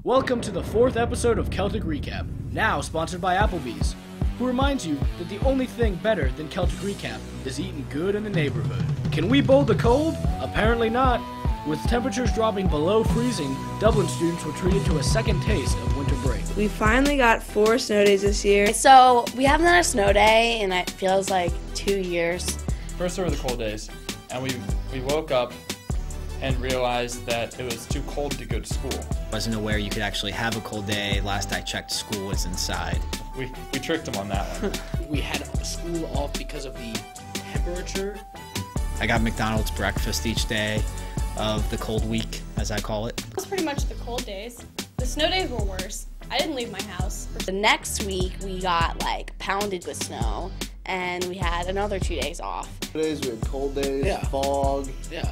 Welcome to the 4th episode of Celtic Recap, now sponsored by Applebee's, who reminds you that the only thing better than Celtic Recap is eating good in the neighborhood. Can we bowl the cold? Apparently not. With temperatures dropping below freezing, Dublin students were treated to a second taste of winter break. We finally got 4 snow days this year. So we haven't done a snow day in it feels like 2 years. First there were the cold days, and we woke up and realized that it was too cold to go to school. Wasn't aware you could actually have a cold day. Last I checked, school was inside. We tricked them on that one. We had school off because of the temperature. I got McDonald's breakfast each day of the cold week, as I call it. It was pretty much the cold days. The snow days were worse. I didn't leave my house. The next week we got pounded with snow, and we had another 2 days off. Days we had cold days, fog,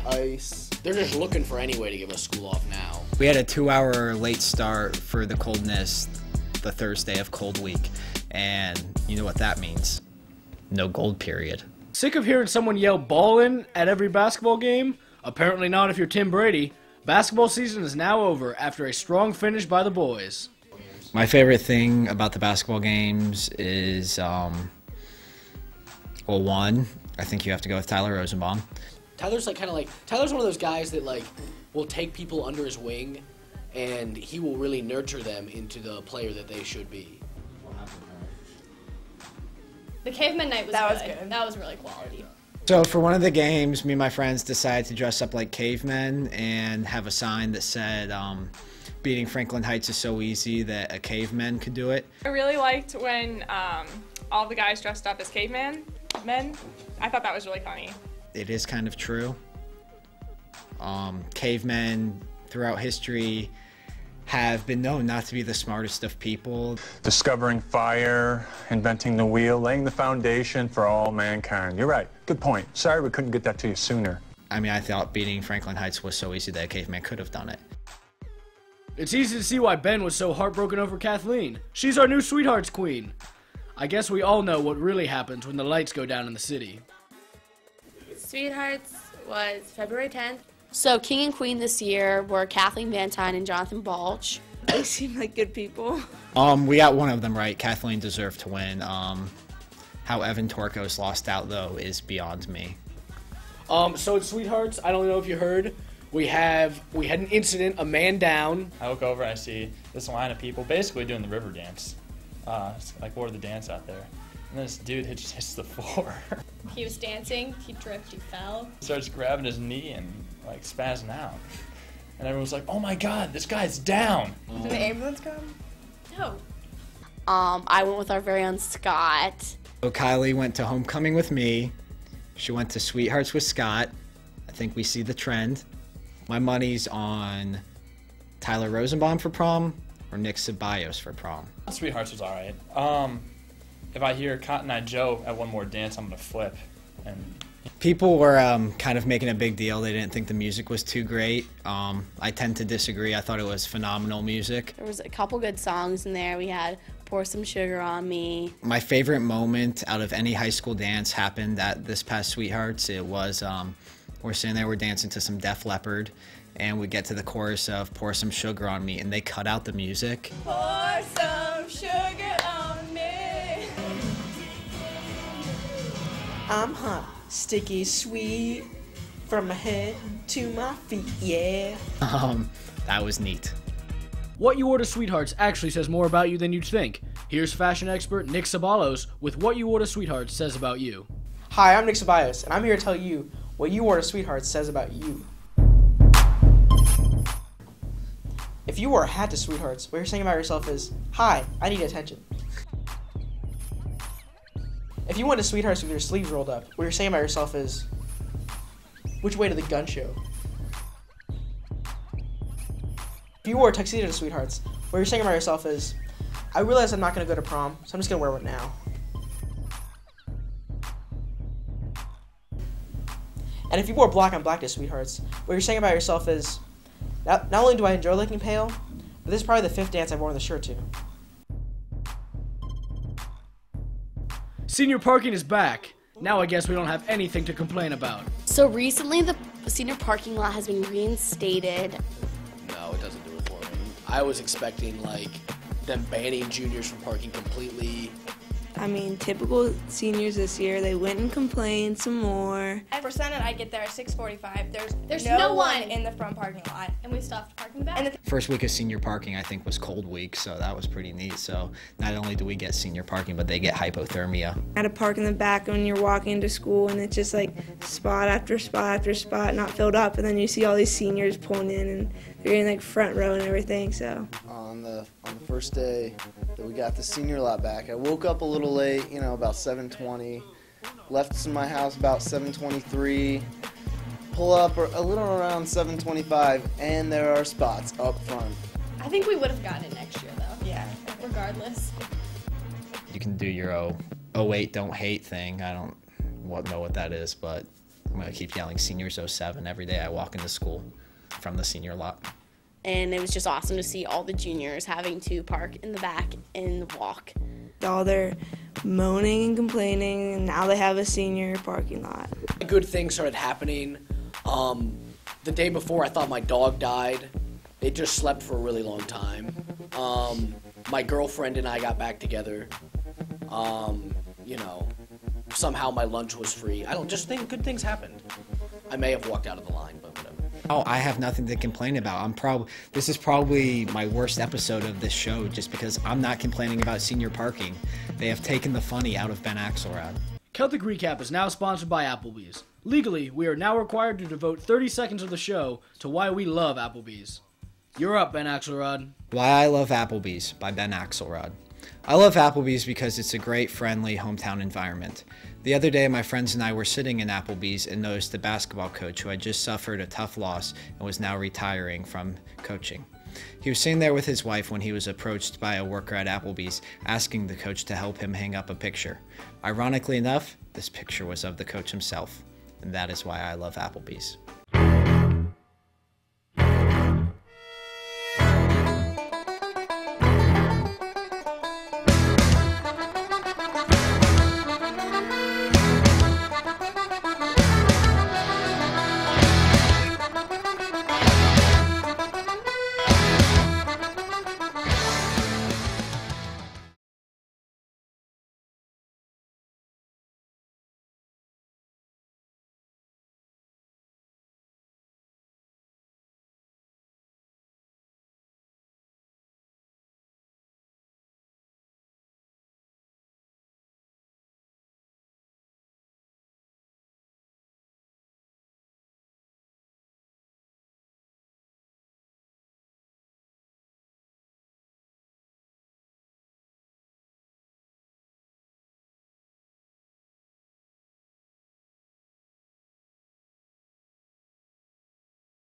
ice. They're just looking for any way to give us school off now. We had a 2-hour late start for the coldness the Thursday of cold week, and you know what that means. No gold period. Sick of hearing someone yell ballin' at every basketball game? Apparently not if you're Tim Brady. Basketball season is now over after a strong finish by the boys. My favorite thing about the basketball games is, well, one, I think you have to go with Tyler Rosenbaum. Tyler's Tyler's one of those guys that will take people under his wing, and he will really nurture them into the player that they should be. The caveman night was good. That was really quality. So for one of the games, me and my friends decided to dress up like cavemen and have a sign that said, beating Franklin Heights is so easy that a caveman could do it. I really liked when all the guys dressed up as cavemen. I thought that was really funny. It is kind of true. Cavemen throughout history have been known not to be the smartest of people. Discovering fire, inventing the wheel, laying the foundation for all mankind. You're right. Good point. Sorry we couldn't get that to you sooner. I mean, I thought beating Franklin Heights was so easy that a caveman could have done it. It's easy to see why Ben was so heartbroken over Kathleen. She's our new sweethearts queen. I guess we all know what really happens when the lights go down in the city. Sweethearts was February 10th. So king and queen this year were Kathleen Vantine and Jonathan Balch. They seem like good people. We got one of them right. Kathleen deserved to win. How Evan Torkos lost out, though, is beyond me. So at Sweethearts, I don't know if you heard, we had an incident, a man down. I look over and I see this line of people basically doing the river dance. It's like Lord of the Dance out there. And this dude just hits the floor. He was dancing, he tripped, he fell. Starts grabbing his knee and spazzing out. And everyone's like, oh my god, this guy's down. Did the ambulance come? No. I went with our very own Scott. So Kylie went to homecoming with me. She went to Sweethearts with Scott. I think we see the trend. My money's on Tyler Rosenbaum for prom or Nick Ceballos for prom. Sweethearts was alright. If I hear Cotton Eye Joe at one more dance, I'm gonna flip. And people were kind of making a big deal. They didn't think the music was too great. I tend to disagree. I thought it was phenomenal music. There was a couple good songs in there. We had Pour Some Sugar on Me. My favorite moment out of any high school dance happened at this past Sweethearts. It was, we're sitting there, we're dancing to some Def Leppard, and we get to the chorus of Pour Some Sugar on Me, and they cut out the music. Pour some sugar on me. I'm hot, sticky, sweet, from my head to my feet, yeah. That was neat. What you wore to Sweethearts actually says more about you than you'd think. Here's fashion expert Nick Ceballos with what you wore to Sweethearts says about you. Hi, I'm Nick Ceballos, and I'm here to tell you what you wore to Sweethearts says about you. If you wore a hat to Sweethearts, what you're saying about yourself is, hi, I need attention. If you went to Sweethearts with your sleeves rolled up, what you're saying about yourself is, which way to the gun show? If you wore a tuxedo to Sweethearts, what you're saying about yourself is, I realize I'm not going to go to prom, so I'm just going to wear one now. And if you wore black on black to Sweethearts, what you're saying about yourself is, not only do I enjoy looking pale, but this is probably the 5th dance I've worn the shirt to. Senior parking is back. Now I guess we don't have anything to complain about. So recently the senior parking lot has been reinstated. No, it doesn't do it for me. I was expecting like them banning juniors from parking completely. I mean, typical seniors this year, they went and complained some more. For Senate, I get there at 6:45. There's no no one one. in the front parking lot. And we stopped parking back. First week of senior parking, I think, was cold week, so that was pretty neat. So not only do we get senior parking, but they get hypothermia. I had to park in the back when you're walking to school, and it's just like spot after spot after spot, not filled up. And then you see all these seniors pulling in, and they're in like front row and everything. So On the first day that we got the senior lot back, I woke up a little late, about 7:20. Left my house about 7:23. Pull up a little around 7:25, and there are spots up front. I think we would have gotten it next year, though. Yeah. Regardless. You can do your 08 don't hate thing. I don't know what that is, but I'm going to keep yelling seniors 07 every day I walk into school from the senior lot. And it was just awesome to see all the juniors having to park in the back and walk. all their moaning and complaining, and now they have a senior parking lot. Good things started happening. The day before, I thought my dog died. It just slept for a really long time. My girlfriend and I got back together. Somehow my lunch was free. I don't just think good things happened. I may have walked out of the line, but whatever. Oh, I have nothing to complain about. This is probably my worst episode of this show just because I'm not complaining about senior parking. They have taken the funny out of Ben Axelrod. Celtic Recap is now sponsored by Applebee's. Legally, we are now required to devote 30 seconds of the show to why we love Applebee's. You're up, Ben Axelrod. Why I Love Applebee's by Ben Axelrod. I love Applebee's because it's a great, friendly hometown environment. The other day, my friends and I were sitting in Applebee's and noticed the basketball coach who had just suffered a tough loss and was now retiring from coaching. He was sitting there with his wife when he was approached by a worker at Applebee's asking the coach to help him hang up a picture. Ironically enough, this picture was of the coach himself, and that is why I love Applebee's.